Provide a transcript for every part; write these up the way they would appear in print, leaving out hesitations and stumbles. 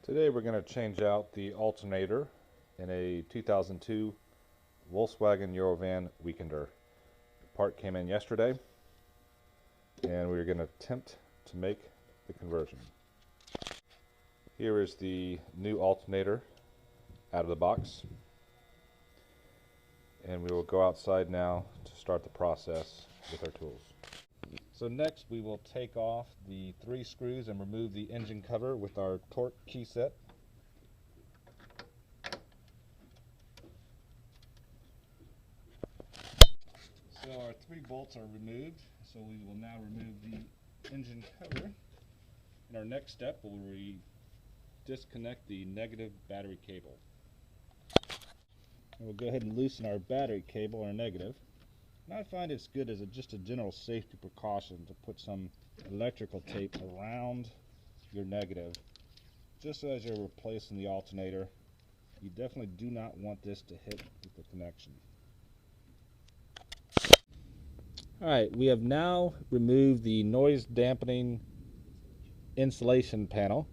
Today we're going to change out the alternator in a 2002 Volkswagen Eurovan Weekender. The part came in yesterday and we're going to attempt to make the conversion. Here is the new alternator out of the box, and we will go outside now to start the process with our tools. So next we will take off the 3 screws and remove the engine cover with our torque key set. So our 3 bolts are removed, so we will now remove the engine cover. In our next step, we'll disconnect the negative battery cable. And we'll go ahead and loosen our battery cable, our negative. And I find it's good as just a general safety precaution to put some electrical tape around your negative, just as you're replacing the alternator. You definitely do not want this to hit the connection. Alright, we have now removed the noise dampening insulation panel.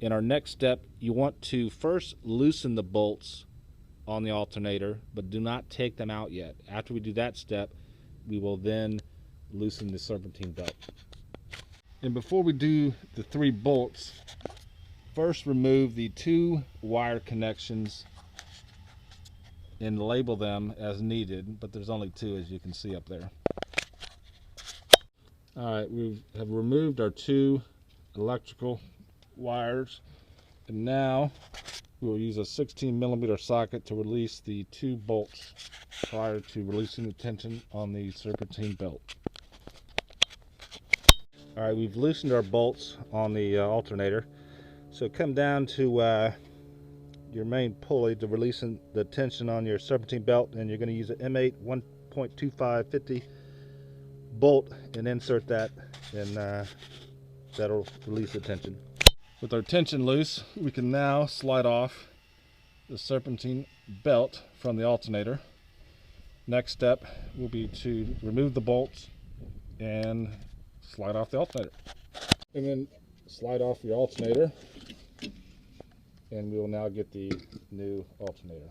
In our next step, you want to first loosen the bolts on the alternator, but do not take them out yet. After we do that step, we will then loosen the serpentine belt. And before we do the 3 bolts, first remove the 2 wire connections and label them as needed, but there's only 2, as you can see up there. Alright, we have removed our 2 electrical wires, and now we will use a 16mm socket to release the 2 bolts prior to releasing the tension on the serpentine belt. Alright, we've loosened our bolts on the alternator, so come down to your main pulley to releasing the tension on your serpentine belt, and you're going to use an M8 1.2550 bolt and insert that, and that'll release the tension. With our tension loose, we can now slide off the serpentine belt from the alternator. Next step will be to remove the bolts and slide off the alternator. And then slide off your alternator, and we will now get the new alternator.